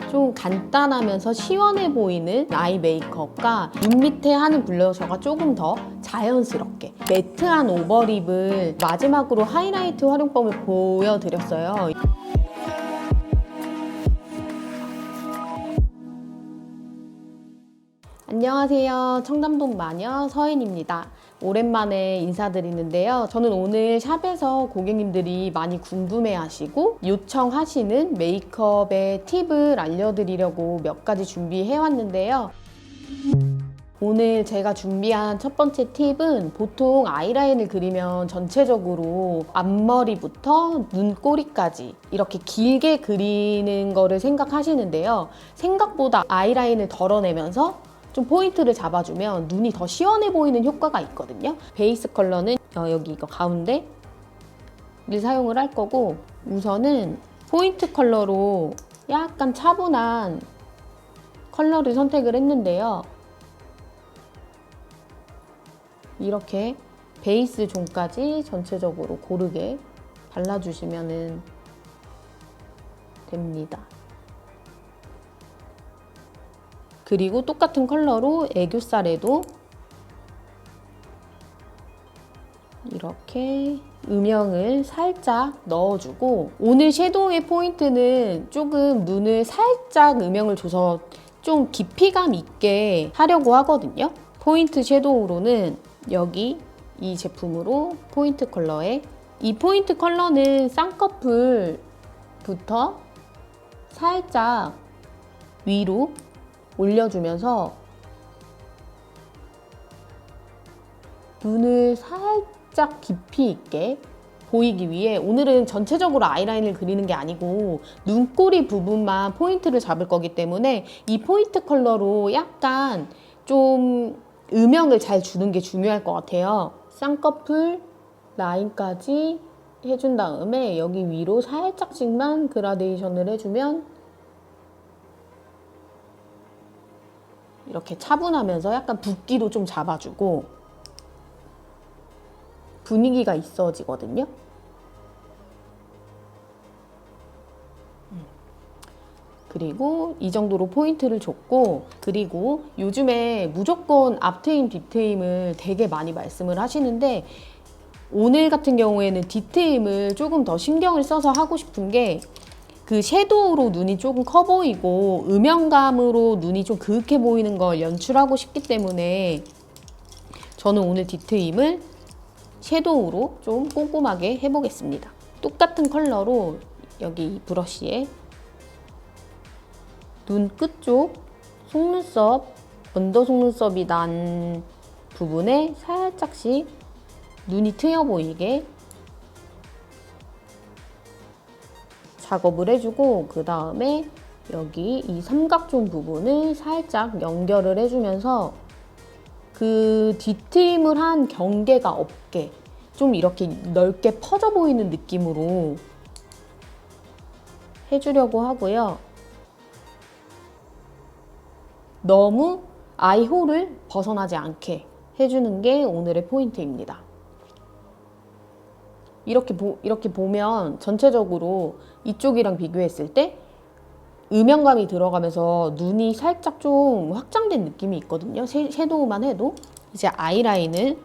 좀 간단하면서 시원해 보이는 아이 메이크업과 눈 밑에 하는 블러셔가 조금 더 자연스럽게 매트한 오버립을 마지막으로 하이라이트 활용법을 보여드렸어요. 안녕하세요. 청담동 마녀 서인입니다. 오랜만에 인사드리는데요. 저는 오늘 샵에서 고객님들이 많이 궁금해하시고 요청하시는 메이크업의 팁을 알려드리려고 몇 가지 준비해왔는데요. 오늘 제가 준비한 첫 번째 팁은 보통 아이라인을 그리면 전체적으로 앞머리부터 눈꼬리까지 이렇게 길게 그리는 거를 생각하시는데요. 생각보다 아이라인을 덜어내면서 좀 포인트를 잡아주면 눈이 더 시원해 보이는 효과가 있거든요. 베이스 컬러는 여기 이거 가운데를 사용을 할 거고, 우선은 포인트 컬러로 약간 차분한 컬러를 선택을 했는데요. 이렇게 베이스 존까지 전체적으로 고르게 발라주시면 됩니다. 그리고 똑같은 컬러로 애교살에도 이렇게 음영을 살짝 넣어주고, 오늘 섀도우의 포인트는 조금 눈을 살짝 음영을 줘서 좀 깊이감 있게 하려고 하거든요. 포인트 섀도우로는 여기 이 제품으로 포인트 컬러에, 이 포인트 컬러는 쌍꺼풀부터 살짝 위로 올려주면서 눈을 살짝 깊이 있게 보이기 위해, 오늘은 전체적으로 아이라인을 그리는 게 아니고 눈꼬리 부분만 포인트를 잡을 거기 때문에 이 포인트 컬러로 약간 좀 음영을 잘 주는 게 중요할 것 같아요. 쌍꺼풀 라인까지 해준 다음에 여기 위로 살짝씩만 그라데이션을 해주면 이렇게 차분하면서 약간 붓기도 좀 잡아주고 분위기가 있어지거든요. 그리고 이 정도로 포인트를 줬고, 그리고 요즘에 무조건 앞트임, 뒤트임을 되게 많이 말씀을 하시는데, 오늘 같은 경우에는 뒤트임을 조금 더 신경을 써서 하고 싶은 게, 그 섀도우로 눈이 조금 커 보이고 음영감으로 눈이 좀 그윽해 보이는 걸 연출하고 싶기 때문에 저는 오늘 뒤트임을 섀도우로 좀 꼼꼼하게 해보겠습니다. 똑같은 컬러로 여기 이 브러쉬에 눈 끝쪽 속눈썹, 언더 속눈썹이 난 부분에 살짝씩 눈이 트여 보이게 작업을 해주고, 그 다음에 여기 이 삼각존 부분을 살짝 연결을 해주면서 그 뒤트임을 한 경계가 없게 좀 이렇게 넓게 퍼져 보이는 느낌으로 해주려고 하고요. 너무 아이홀을 벗어나지 않게 해주는 게 오늘의 포인트입니다. 이렇게 보면 전체적으로 이쪽이랑 비교했을 때 음영감이 들어가면서 눈이 살짝 좀 확장된 느낌이 있거든요. 섀도우만 해도. 이제 아이라인을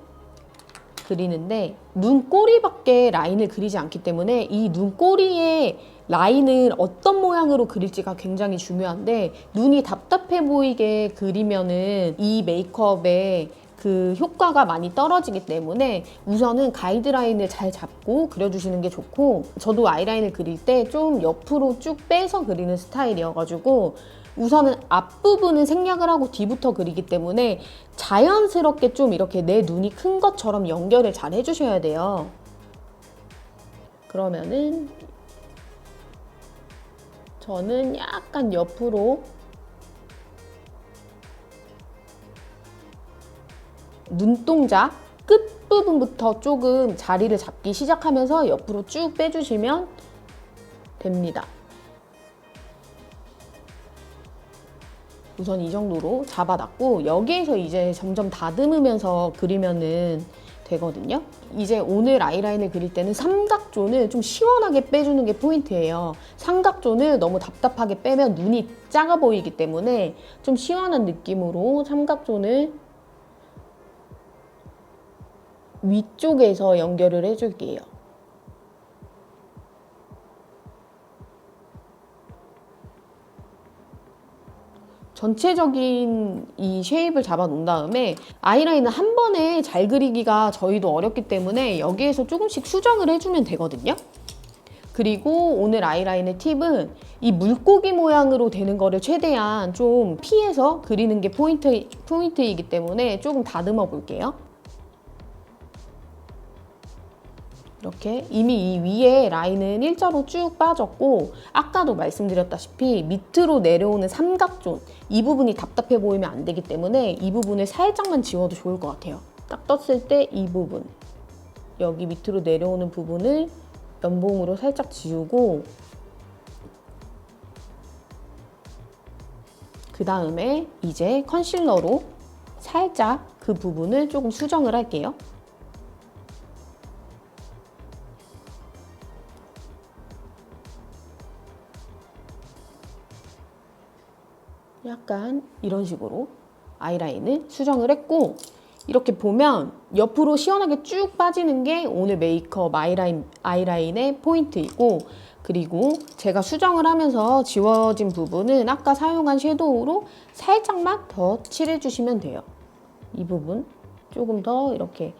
그리는데 눈꼬리밖에 라인을 그리지 않기 때문에 이 눈꼬리의 라인을 어떤 모양으로 그릴지가 굉장히 중요한데, 눈이 답답해 보이게 그리면은 이 메이크업에 그 효과가 많이 떨어지기 때문에 우선은 가이드라인을 잘 잡고 그려주시는 게 좋고, 저도 아이라인을 그릴 때 좀 옆으로 쭉 빼서 그리는 스타일이어가지고 우선은 앞부분은 생략을 하고 뒤부터 그리기 때문에 자연스럽게 좀 이렇게 내 눈이 큰 것처럼 연결을 잘 해주셔야 돼요. 그러면은 저는 약간 옆으로 눈동자 끝부분부터 조금 자리를 잡기 시작하면서 옆으로 쭉 빼주시면 됩니다. 우선 이 정도로 잡아놨고, 여기에서 이제 점점 다듬으면서 그리면은 되거든요. 이제 오늘 아이라인을 그릴 때는 삼각존을 좀 시원하게 빼주는 게 포인트예요. 삼각존을 너무 답답하게 빼면 눈이 작아 보이기 때문에 좀 시원한 느낌으로 삼각존을 위쪽에서 연결을 해줄게요. 전체적인 이 쉐입을 잡아 놓은 다음에 아이라인은 한 번에 잘 그리기가 저희도 어렵기 때문에 여기에서 조금씩 수정을 해주면 되거든요. 그리고 오늘 아이라인의 팁은 이 물고기 모양으로 되는 거를 최대한 좀 피해서 그리는 게 포인트이기 때문에 조금 다듬어 볼게요. 이렇게 이미 이 위에 라인은 일자로 쭉 빠졌고 아까도 말씀드렸다시피 밑으로 내려오는 삼각존 이 부분이 답답해 보이면 안 되기 때문에 이 부분을 살짝만 지워도 좋을 것 같아요. 딱 떴을 때 이 부분 여기 밑으로 내려오는 부분을 연봉으로 살짝 지우고 그 다음에 이제 컨실러로 살짝 그 부분을 조금 수정을 할게요. 약간 이런 식으로 아이라인을 수정을 했고 이렇게 보면 옆으로 시원하게 쭉 빠지는 게 오늘 메이크업 아이라인의 포인트이고 그리고 제가 수정을 하면서 지워진 부분은 아까 사용한 섀도우로 살짝만 더 칠해주시면 돼요. 이 부분 조금 더 이렇게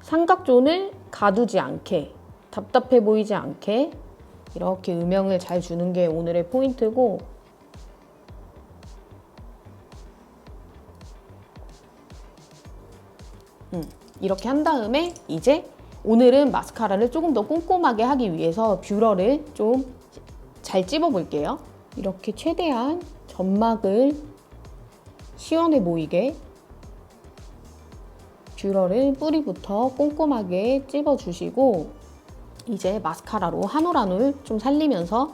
삼각존을 가두지 않게 답답해 보이지 않게 이렇게 음영을 잘 주는 게 오늘의 포인트고 이렇게 한 다음에 이제 오늘은 마스카라를 조금 더 꼼꼼하게 하기 위해서 뷰러를 좀 잘 찝어 볼게요. 이렇게 최대한 점막을 시원해 보이게 뷰러를 뿌리부터 꼼꼼하게 찝어 주시고 이제 마스카라로 한 올 한 올 좀 살리면서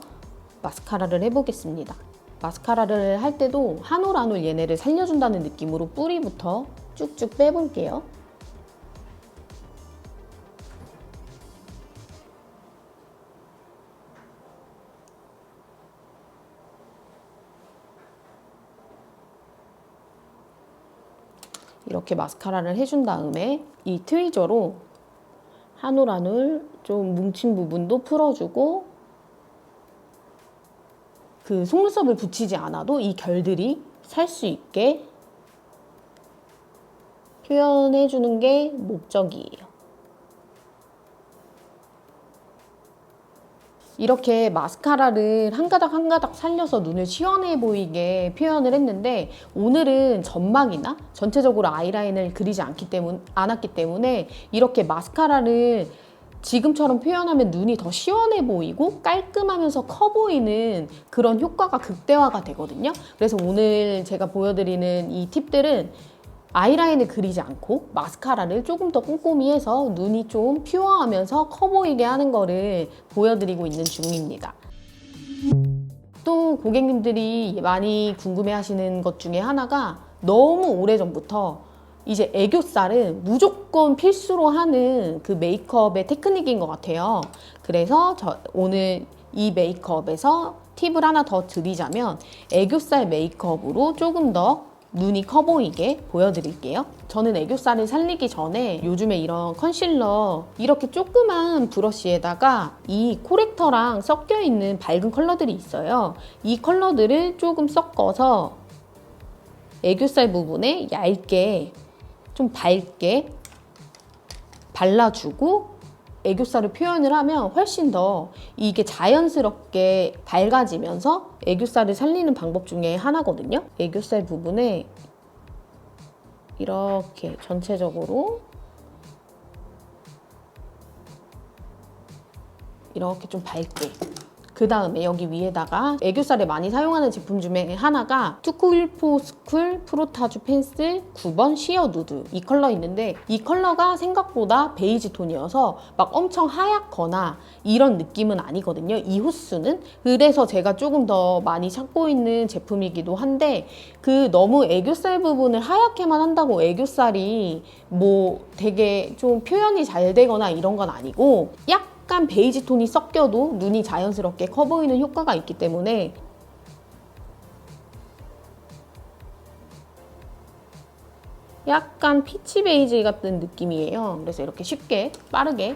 마스카라를 해보겠습니다. 마스카라를 할 때도 한 올 한 올 얘네를 살려준다는 느낌으로 뿌리부터 쭉쭉 빼볼게요. 이렇게 마스카라를 해준 다음에 이 트위저로 한 올 한 올 좀 뭉친 부분도 풀어주고 그 속눈썹을 붙이지 않아도 이 결들이 살 수 있게 표현해주는 게 목적이에요. 이렇게 마스카라를 한 가닥 한 가닥 살려서 눈을 시원해 보이게 표현을 했는데 오늘은 점막이나 전체적으로 아이라인을 그리지 않았기 때문에 이렇게 마스카라를 지금처럼 표현하면 눈이 더 시원해 보이고 깔끔하면서 커 보이는 그런 효과가 극대화가 되거든요. 그래서 오늘 제가 보여드리는 이 팁들은 아이라인을 그리지 않고 마스카라를 조금 더 꼼꼼히 해서 눈이 좀 퓨어하면서 커 보이게 하는 거를 보여드리고 있는 중입니다. 또 고객님들이 많이 궁금해 하시는 것 중에 하나가 너무 오래전부터 이제 애교살은 무조건 필수로 하는 그 메이크업의 테크닉인 것 같아요. 그래서 오늘 이 메이크업에서 팁을 하나 더 드리자면 애교살 메이크업으로 조금 더 눈이 커 보이게 보여드릴게요. 저는 애교살을 살리기 전에 요즘에 이런 컨실러 이렇게 조그만 브러쉬에다가 이 코렉터랑 섞여 있는 밝은 컬러들이 있어요. 이 컬러들을 조금 섞어서 애교살 부분에 얇게 좀 밝게 발라주고 애교살을 표현을 하면 훨씬 더 이게 자연스럽게 밝아지면서 애교살을 살리는 방법 중에 하나거든요. 애교살 부분에 이렇게 전체적으로 이렇게 좀 밝게 그 다음에 여기 위에다가 애교살에 많이 사용하는 제품 중에 하나가 투쿨포스쿨 프로타주 펜슬 9번 시어 누드, 이 컬러 있는데 이 컬러가 생각보다 베이지 톤이어서 막 엄청 하얗거나 이런 느낌은 아니거든요, 이 호수는. 그래서 제가 조금 더 많이 찾고 있는 제품이기도 한데, 그 너무 애교살 부분을 하얗게만 한다고 애교살이 뭐 되게 좀 표현이 잘 되거나 이런 건 아니고, 약간 베이지 톤이 섞여도 눈이 자연스럽게 커 보이는 효과가 있기 때문에 약간 피치 베이지 같은 느낌이에요. 그래서 이렇게 쉽게 빠르게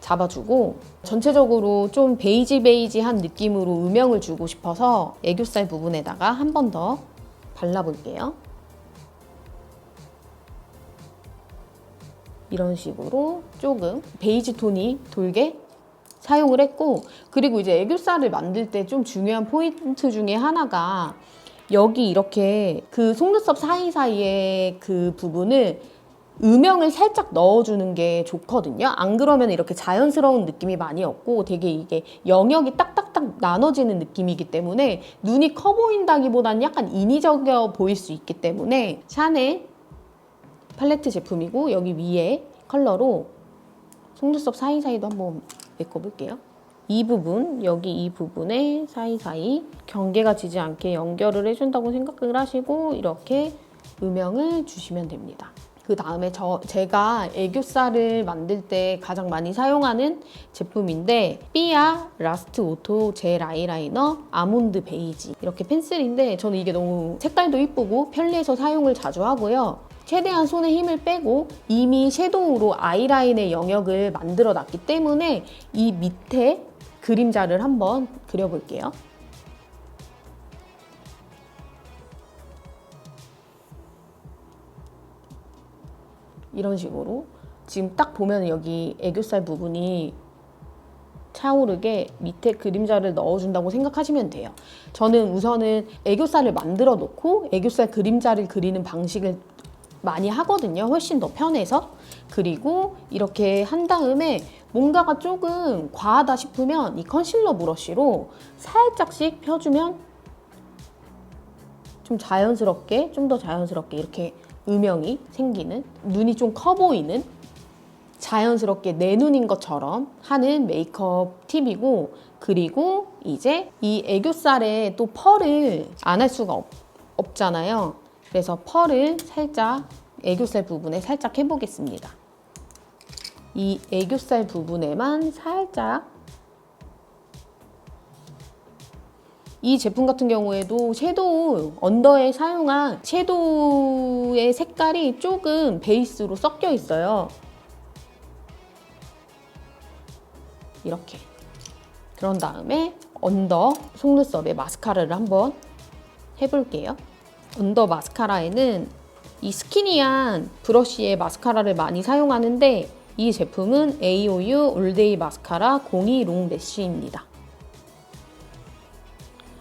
잡아주고, 전체적으로 좀 베이지한 느낌으로 음영을 주고 싶어서 애교살 부분에다가 한 번 더 발라볼게요. 이런 식으로 조금 베이지 톤이 돌게 사용을 했고, 그리고 이제 애교살을 만들 때 좀 중요한 포인트 중에 하나가 여기 이렇게 그 속눈썹 사이사이에 그 부분을 음영을 살짝 넣어주는 게 좋거든요. 안 그러면 이렇게 자연스러운 느낌이 많이 없고 되게 이게 영역이 딱딱딱 나눠지는 느낌이기 때문에 눈이 커 보인다기보다는 약간 인위적이어 보일 수 있기 때문에 샤넬 팔레트 제품이고, 여기 위에 컬러로 속눈썹 사이사이도 한번 메꿔볼게요. 이 부분, 여기 이 부분에 사이사이 경계가 지지 않게 연결을 해준다고 생각을 하시고 이렇게 음영을 주시면 됩니다. 그 다음에 제가 애교살을 만들 때 가장 많이 사용하는 제품인데, 삐아 라스트 오토 젤 아이라이너 아몬드 베이지, 이렇게 펜슬인데 저는 이게 너무 색깔도 이쁘고 편리해서 사용을 자주 하고요. 최대한 손에 힘을 빼고 이미 섀도우로 아이라인의 영역을 만들어 놨기 때문에 이 밑에 그림자를 한번 그려볼게요. 이런 식으로 지금 딱 보면 여기 애교살 부분이 차오르게 밑에 그림자를 넣어준다고 생각하시면 돼요. 저는 우선은 애교살을 만들어 놓고 애교살 그림자를 그리는 방식을 많이 하거든요. 훨씬 더 편해서. 그리고 이렇게 한 다음에 뭔가가 조금 과하다 싶으면 이 컨실러 브러쉬로 살짝씩 펴주면 좀 더 자연스럽게 이렇게 음영이 생기는, 눈이 좀 커 보이는, 자연스럽게 내 눈인 것처럼 하는 메이크업 팁이고, 그리고 이제 이 애교살에 또 펄을 안 할 수가 없잖아요. 그래서 펄을 살짝 애교살 부분에 살짝 해보겠습니다. 이 애교살 부분에만 살짝. 이 제품 같은 경우에도 섀도우, 언더에 사용한 섀도우의 색깔이 조금 베이스로 섞여 있어요. 이렇게. 그런 다음에 언더 속눈썹에 마스카라를 한번 해볼게요. 언더 마스카라에는 이 스키니한 브러쉬의 마스카라를 많이 사용하는데, 이 제품은 AOU 올데이 마스카라 02 롱 래쉬입니다.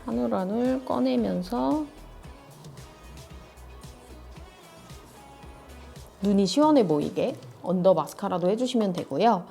한 올 한 올 꺼내면서 눈이 시원해 보이게 언더 마스카라도 해주시면 되고요.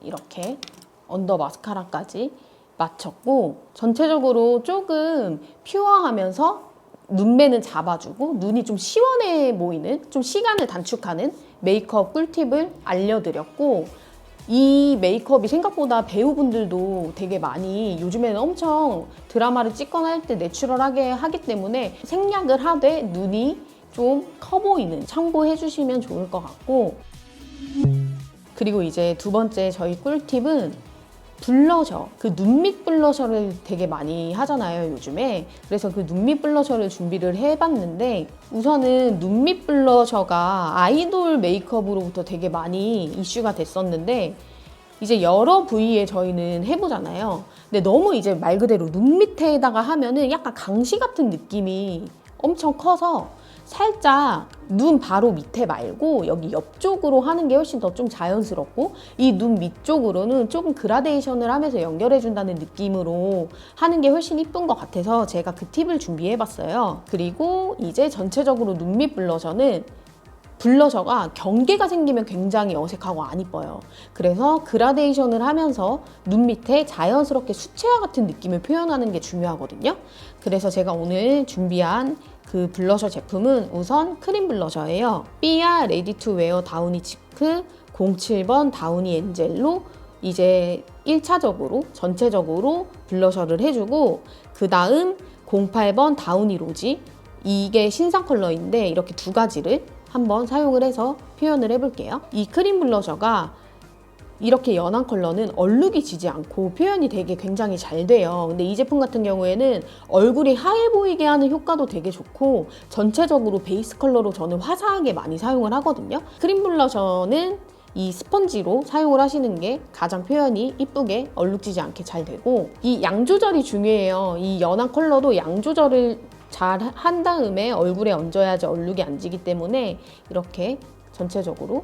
이렇게 언더 마스카라까지 마쳤고, 전체적으로 조금 퓨어하면서 눈매는 잡아주고 눈이 좀 시원해 보이는, 좀 시간을 단축하는 메이크업 꿀팁을 알려드렸고, 이 메이크업이 생각보다 배우분들도 되게 많이 요즘에는 엄청 드라마를 찍거나 할 때 내추럴하게 하기 때문에 생략을 하되 눈이 좀 커 보이는, 참고해 주시면 좋을 것 같고, 그리고 이제 두 번째 저희 꿀팁은 블러셔, 그 눈밑 블러셔를 되게 많이 하잖아요, 요즘에. 그래서 그 눈밑 블러셔를 준비를 해봤는데, 우선은 눈밑 블러셔가 아이돌 메이크업으로부터 되게 많이 이슈가 됐었는데, 이제 여러 부위에 저희는 해보잖아요. 근데 너무 이제 말 그대로 눈 밑에다가 하면은 약간 강시 같은 느낌이 엄청 커서 살짝 눈 바로 밑에 말고 여기 옆쪽으로 하는 게 훨씬 더 좀 자연스럽고, 이 눈 밑쪽으로는 조금 그라데이션을 하면서 연결해준다는 느낌으로 하는 게 훨씬 이쁜 것 같아서 제가 그 팁을 준비해봤어요. 그리고 이제 전체적으로 눈 밑 블러셔는 블러셔가 경계가 생기면 굉장히 어색하고 안 이뻐요. 그래서 그라데이션을 하면서 눈 밑에 자연스럽게 수채화 같은 느낌을 표현하는 게 중요하거든요. 그래서 제가 오늘 준비한 그 블러셔 제품은 우선 크림 블러셔예요. 삐아 레디 투 웨어 다우니 치크 07번 다우니 엔젤로 이제 1차적으로 전체적으로 블러셔를 해주고, 그 다음 08번 다우니 로지, 이게 신상 컬러인데 이렇게 두 가지를 한번 사용을 해서 표현을 해볼게요. 이 크림 블러셔가 이렇게 연한 컬러는 얼룩이 지지 않고 표현이 되게 굉장히 잘 돼요. 근데 이 제품 같은 경우에는 얼굴이 하얘 보이게 하는 효과도 되게 좋고, 전체적으로 베이스 컬러로 저는 화사하게 많이 사용을 하거든요. 크림 블러셔는 이 스펀지로 사용을 하시는 게 가장 표현이 이쁘게 얼룩지지 않게 잘 되고, 이 양 조절이 중요해요. 이 연한 컬러도 양 조절을 잘 한 다음에 얼굴에 얹어야지 얼룩이 안 지기 때문에 이렇게 전체적으로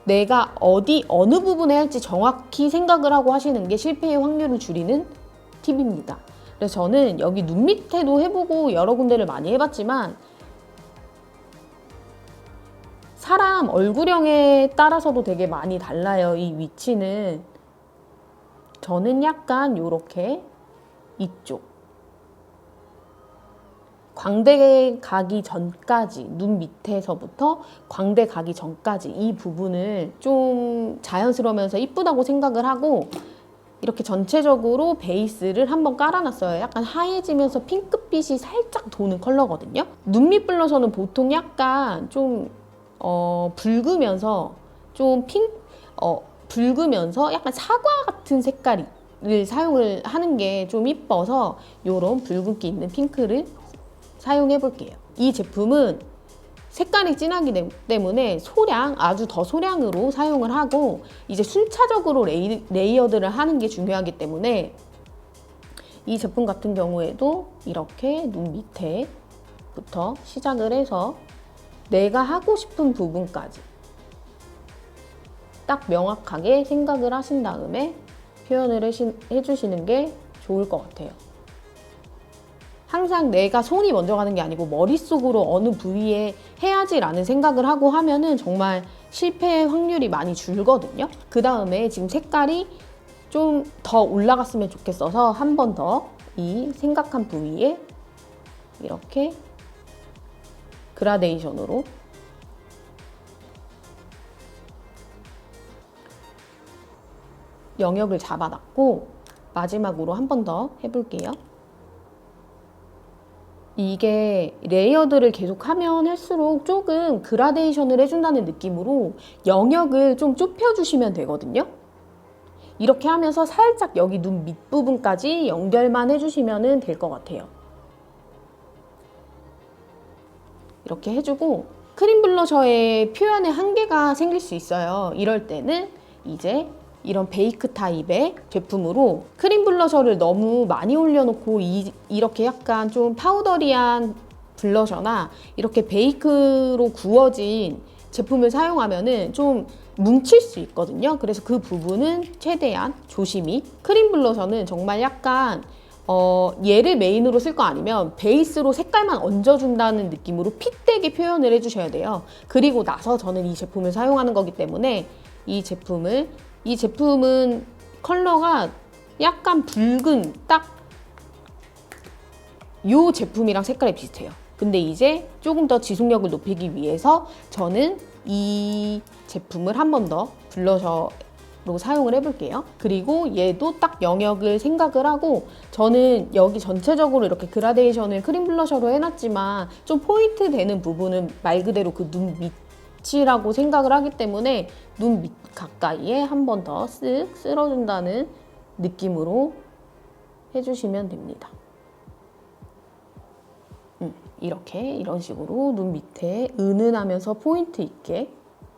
내가 어느 부분에 할지 정확히 생각을 하고 하시는 게 실패의 확률을 줄이는 팁입니다. 그래서 저는 여기 눈 밑에도 해보고 여러 군데를 많이 해봤지만, 사람 얼굴형에 따라서도 되게 많이 달라요. 이 위치는 저는 약간 요렇게 이쪽 광대 가기 전까지, 눈 밑에서부터 광대 가기 전까지 이 부분을 좀 자연스러우면서 이쁘다고 생각을 하고 이렇게 전체적으로 베이스를 한번 깔아놨어요. 약간 하얘지면서 핑크빛이 살짝 도는 컬러거든요. 눈밑 블러셔는 보통 약간 좀 붉으면서 붉으면서 약간 사과 같은 색깔을 사용을 하는 게 좀 이뻐서 이런 붉은기 있는 핑크를 사용해 볼게요. 이 제품은 색깔이 진하기 때문에 아주 더 소량으로 사용을 하고, 이제 순차적으로 레이어드를 하는 게 중요하기 때문에 이 제품 같은 경우에도 이렇게 눈 밑에부터 시작을 해서 내가 하고 싶은 부분까지 딱 명확하게 생각을 하신 다음에 표현을 해주시는 게 좋을 것 같아요. 항상 내가 손이 먼저 가는 게 아니고 머릿속으로 어느 부위에 해야지라는 생각을 하고 하면은 정말 실패 확률이 많이 줄거든요. 그 다음에 지금 색깔이 좀 더 올라갔으면 좋겠어서 한 번 더 이 생각한 부위에 이렇게 그라데이션으로 영역을 잡아놨고, 마지막으로 한 번 더 해볼게요. 이게 레이어드를 계속 하면 할수록 조금 그라데이션을 해준다는 느낌으로 영역을 좀 좁혀주시면 되거든요. 이렇게 하면서 살짝 여기 눈 밑부분까지 연결만 해주시면 될 것 같아요. 이렇게 해주고, 크림 블러셔의 표현에 한계가 생길 수 있어요. 이럴 때는 이제 이런 베이크 타입의 제품으로 크림 블러셔를 너무 많이 올려놓고 이렇게 약간 좀 파우더리한 블러셔나 이렇게 베이크로 구워진 제품을 사용하면은 좀 뭉칠 수 있거든요. 그래서 그 부분은 최대한 조심히. 크림 블러셔는 정말 약간 얘를 메인으로 쓸 거 아니면 베이스로 색깔만 얹어준다는 느낌으로 핏되게 표현을 해주셔야 돼요. 그리고 나서 저는 이 제품을 사용하는 거기 때문에 이 제품은 컬러가 약간 붉은 딱 이 제품이랑 색깔이 비슷해요. 근데 이제 조금 더 지속력을 높이기 위해서 저는 이 제품을 한 번 더 블러셔로 사용을 해볼게요. 그리고 얘도 딱 영역을 생각을 하고, 저는 여기 전체적으로 이렇게 그라데이션을 크림 블러셔로 해놨지만 좀 포인트 되는 부분은 말 그대로 그 눈 밑이라고 생각을 하기 때문에 눈 밑 가까이에 한 번 더 쓱 쓸어준다는 느낌으로 해주시면 됩니다. 이렇게 이런 식으로 눈 밑에 은은하면서 포인트 있게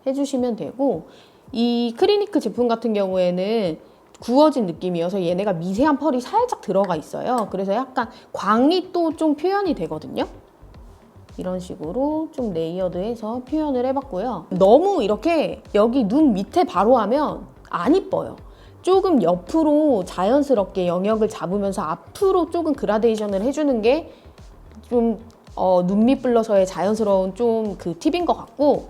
해주시면 되고, 이 크리니크 제품 같은 경우에는 구워진 느낌이어서 얘네가 미세한 펄이 살짝 들어가 있어요. 그래서 약간 광이 또 좀 표현이 되거든요. 이런 식으로 좀 레이어드해서 표현을 해봤고요. 너무 이렇게 여기 눈 밑에 바로 하면 안 이뻐요. 조금 옆으로 자연스럽게 영역을 잡으면서 앞으로 조금 그라데이션을 해주는 게 좀 눈밑 블러셔의 자연스러운 좀 그 팁인 것 같고,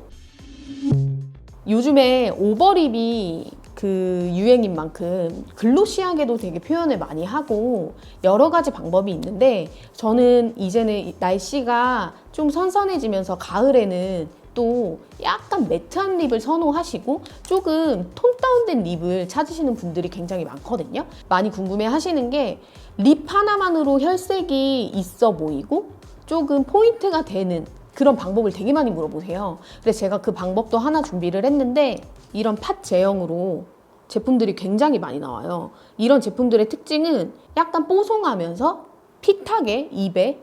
요즘에 오버립이 그 유행인 만큼 글로시하게도 되게 표현을 많이 하고 여러 가지 방법이 있는데, 저는 이제는 날씨가 좀 선선해지면서 가을에는 또 약간 매트한 립을 선호하시고 조금 톤 다운된 립을 찾으시는 분들이 굉장히 많거든요. 많이 궁금해 하시는 게, 립 하나만으로 혈색이 있어 보이고 조금 포인트가 되는 그런 방법을 되게 많이 물어보세요. 그래서 제가 그 방법도 하나 준비를 했는데, 이런 팟 제형으로 제품들이 굉장히 많이 나와요. 이런 제품들의 특징은 약간 뽀송하면서 핏하게 입에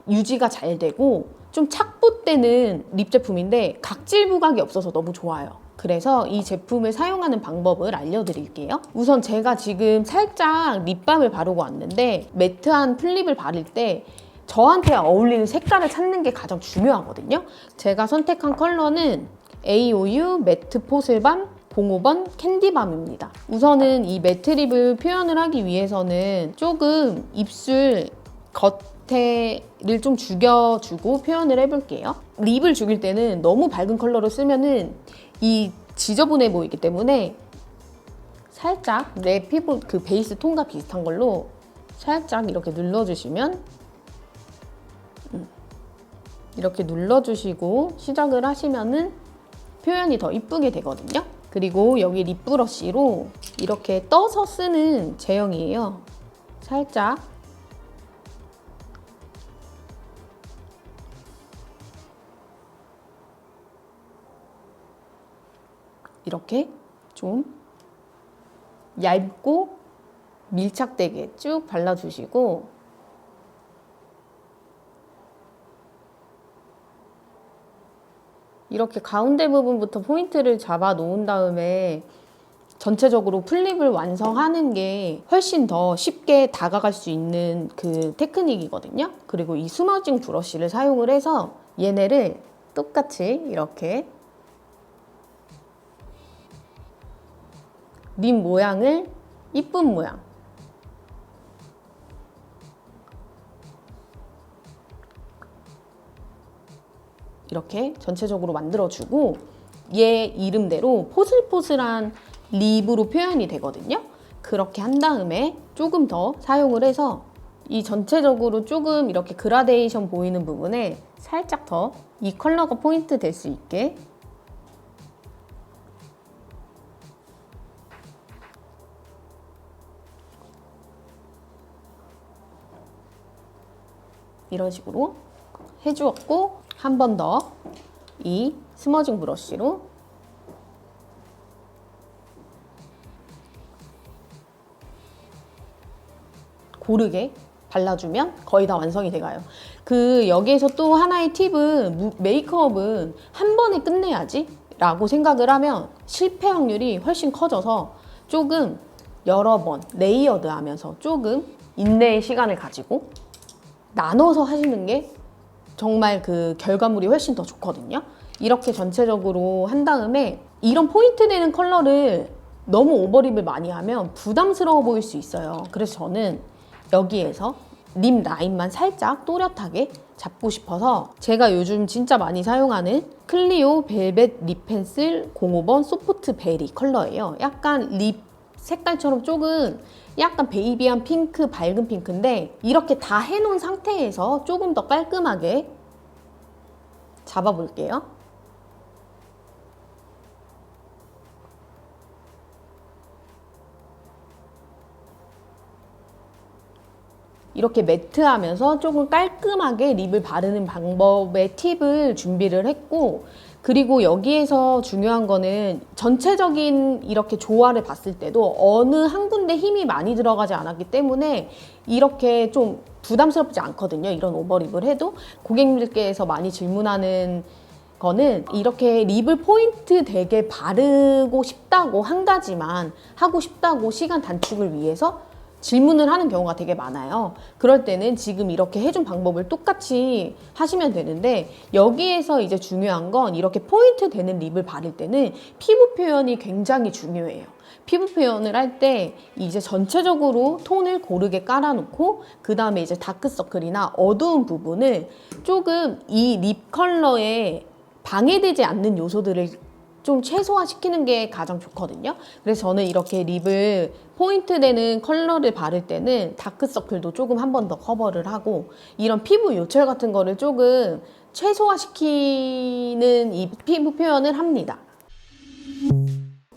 유지가 잘 되고 좀 착붙되는 립 제품인데 각질 부각이 없어서 너무 좋아요. 그래서 이 제품을 사용하는 방법을 알려드릴게요. 우선 제가 지금 살짝 립밤을 바르고 왔는데, 매트한 플립을 바를 때 저한테 어울리는 색깔을 찾는 게 가장 중요하거든요. 제가 선택한 컬러는 AOU 매트 포슬밤 05번 캔디밤입니다. 우선은 이 매트립을 표현을 하기 위해서는 조금 입술 겉에를 좀 죽여주고 표현을 해볼게요. 립을 죽일 때는 너무 밝은 컬러를 쓰면은 이 지저분해 보이기 때문에 살짝 내 피부 그 베이스 톤과 비슷한 걸로 살짝 이렇게 눌러주시면, 이렇게 눌러주시고 시작을 하시면은 표현이 더 이쁘게 되거든요. 그리고 여기 립 브러쉬로 이렇게 떠서 쓰는 제형이에요. 살짝 이렇게 좀 얇고 밀착되게 쭉 발라주시고, 이렇게 가운데 부분부터 포인트를 잡아 놓은 다음에 전체적으로 플립을 완성하는 게 훨씬 더 쉽게 다가갈 수 있는 그 테크닉이거든요. 그리고 이 스머징 브러쉬를 사용을 해서 얘네를 똑같이 이렇게 립 모양을 이쁜 모양, 이렇게 전체적으로 만들어주고, 얘 이름대로 포슬포슬한 립으로 표현이 되거든요. 그렇게 한 다음에 조금 더 사용을 해서 이 전체적으로 조금 이렇게 그라데이션 보이는 부분에 살짝 더 이 컬러가 포인트 될 수 있게 이런 식으로 해주었고, 한 번 더 이 스머징 브러쉬로 고르게 발라주면 거의 다 완성이 돼가요. 여기에서 또 하나의 팁은, 메이크업은 한 번에 끝내야지 라고 생각을 하면 실패 확률이 훨씬 커져서 조금 여러 번 레이어드 하면서 조금 인내의 시간을 가지고 나눠서 하시는 게 정말 그 결과물이 훨씬 더 좋거든요. 이렇게 전체적으로 한 다음에 이런 포인트 되는 컬러를 너무 오버립을 많이 하면 부담스러워 보일 수 있어요. 그래서 저는 여기에서 립 라인만 살짝 또렷하게 잡고 싶어서 제가 요즘 진짜 많이 사용하는 클리오 벨벳 립 펜슬 05번 소프트 베리 컬러예요. 약간 립 색깔처럼 조금 약간 베이비한 핑크, 밝은 핑크인데, 이렇게 다 해놓은 상태에서 조금 더 깔끔하게 잡아볼게요. 이렇게 매트하면서 조금 깔끔하게 립을 바르는 방법의 팁을 준비를 했고, 그리고 여기에서 중요한 거는 전체적인 이렇게 조화를 봤을 때도 어느 한 군데 힘이 많이 들어가지 않았기 때문에 이렇게 좀 부담스럽지 않거든요. 이런 오버립을 해도. 고객님들께서 많이 질문하는 거는 이렇게 립을 포인트 되게 바르고 싶다고, 한 가지만 하고 싶다고 시간 단축을 위해서 질문을 하는 경우가 되게 많아요. 그럴 때는 지금 이렇게 해준 방법을 똑같이 하시면 되는데, 여기에서 이제 중요한 건 이렇게 포인트 되는 립을 바를 때는 피부 표현이 굉장히 중요해요. 피부 표현을 할 때 이제 전체적으로 톤을 고르게 깔아놓고, 그 다음에 이제 다크서클이나 어두운 부분을 조금 이 립 컬러에 방해되지 않는 요소들을 좀 최소화시키는 게 가장 좋거든요. 그래서 저는 이렇게 립을 포인트 되는 컬러를 바를 때는 다크서클도 조금 한 번 더 커버를 하고, 이런 피부 요철 같은 거를 조금 최소화시키는 이 피부 표현을 합니다.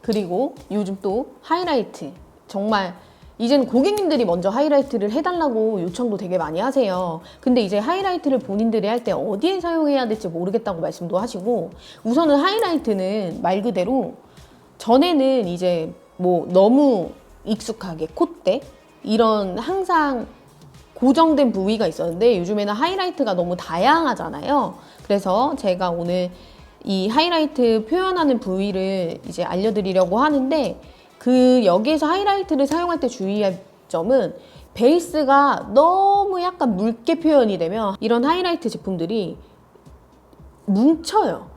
그리고 요즘 또 하이라이트, 정말 이제는 고객님들이 먼저 하이라이트를 해달라고 요청도 되게 많이 하세요. 근데 이제 하이라이트를 본인들이 할 때 어디에 사용해야 될지 모르겠다고 말씀도 하시고, 우선은 하이라이트는 말 그대로 전에는 이제 뭐 너무 익숙하게 콧대 이런 항상 고정된 부위가 있었는데, 요즘에는 하이라이트가 너무 다양하잖아요. 그래서 제가 오늘 이 하이라이트 표현하는 부위를 이제 알려드리려고 하는데, 여기에서 하이라이트를 사용할 때 주의할 점은 베이스가 너무 약간 묽게 표현이 되면 이런 하이라이트 제품들이 뭉쳐요.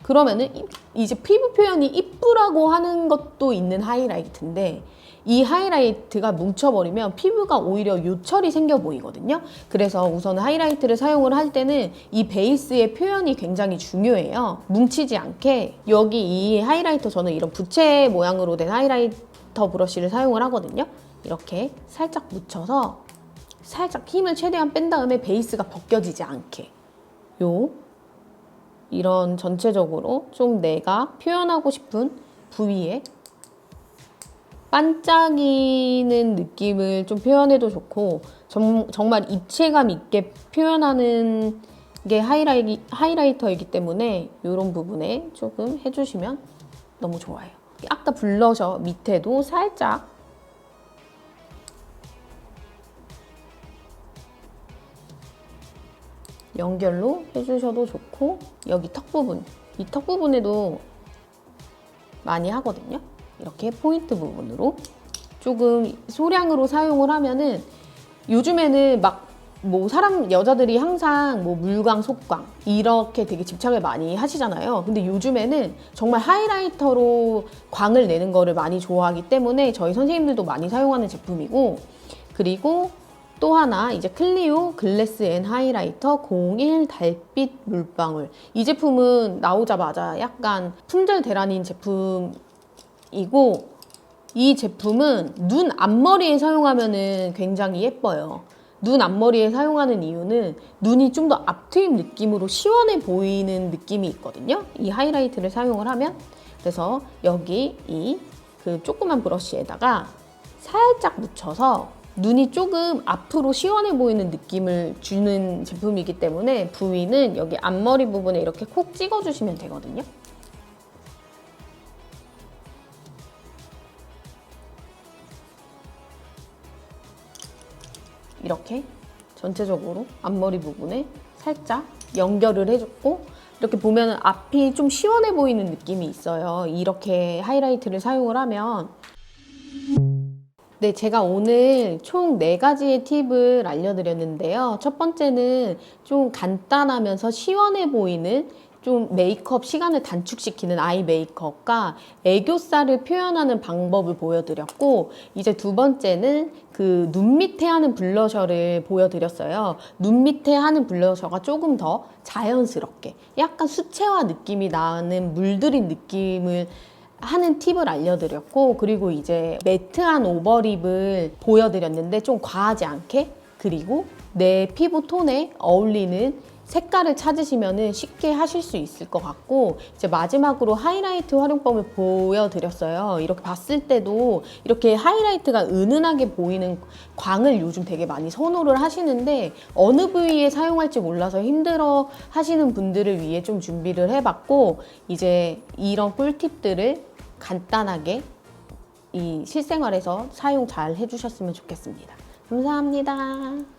그러면은 이제 피부 표현이 이쁘라고 하는 것도 있는 하이라이트인데, 이 하이라이트가 뭉쳐버리면 피부가 오히려 요철이 생겨 보이거든요. 그래서 우선 하이라이트를 사용을 할 때는 이 베이스의 표현이 굉장히 중요해요. 뭉치지 않게. 여기 이 하이라이터, 저는 이런 부채 모양으로 된 하이라이터 브러쉬를 사용을 하거든요. 이렇게 살짝 묻혀서 살짝 힘을 최대한 뺀 다음에 베이스가 벗겨지지 않게, 이런 전체적으로 좀 내가 표현하고 싶은 부위에 반짝이는 느낌을 좀 표현해도 좋고, 정말 입체감 있게 표현하는 게 하이라이터이기 때문에 이런 부분에 조금 해주시면 너무 좋아요. 아까 블러셔 밑에도 살짝 연결로 해주셔도 좋고, 여기 턱 부분, 이 턱 부분에도 많이 하거든요. 이렇게 포인트 부분으로 조금 소량으로 사용을 하면은, 요즘에는 막 뭐 여자들이 항상 뭐 물광, 속광 이렇게 되게 집착을 많이 하시잖아요. 근데 요즘에는 정말 하이라이터로 광을 내는 거를 많이 좋아하기 때문에 저희 선생님들도 많이 사용하는 제품이고, 그리고 또 하나 이제 클리오 글래스 앤 하이라이터 01 달빛 물방울. 이 제품은 나오자마자 약간 품절 대란인 제품이고, 이 제품은 눈 앞머리에 사용하면은 굉장히 예뻐요. 눈 앞머리에 사용하는 이유는 눈이 좀 더 앞트임 느낌으로 시원해 보이는 느낌이 있거든요. 이 하이라이트를 사용을 하면. 그래서 여기 이 조그만 브러쉬에다가 살짝 묻혀서 눈이 조금 앞으로 시원해 보이는 느낌을 주는 제품이기 때문에, 부위는 여기 앞머리 부분에 이렇게 콕 찍어주시면 되거든요. 이렇게 전체적으로 앞머리 부분에 살짝 연결을 해줬고, 이렇게 보면 앞이 좀 시원해 보이는 느낌이 있어요. 이렇게 하이라이트를 사용을 하면. 네, 제가 오늘 총 4가지의 팁을 알려드렸는데요. 첫 번째는 좀 간단하면서 시원해 보이는 좀 메이크업 시간을 단축시키는 아이 메이크업과 애교살을 표현하는 방법을 보여드렸고, 이제 두 번째는 눈 밑에 하는 블러셔를 보여드렸어요. 눈 밑에 하는 블러셔가 조금 더 자연스럽게 약간 수채화 느낌이 나는 물들인 느낌을 하는 팁을 알려드렸고, 그리고 이제 매트한 오버립을 보여드렸는데 좀 과하지 않게, 그리고 내 피부 톤에 어울리는 색깔을 찾으시면 쉽게 하실 수 있을 것 같고, 이제 마지막으로 하이라이트 활용법을 보여드렸어요. 이렇게 봤을 때도 이렇게 하이라이트가 은은하게 보이는 광을 요즘 되게 많이 선호를 하시는데, 어느 부위에 사용할지 몰라서 힘들어 하시는 분들을 위해 좀 준비를 해봤고, 이제 이런 꿀팁들을 간단하게 이 실생활에서 사용 잘 해주셨으면 좋겠습니다. 감사합니다.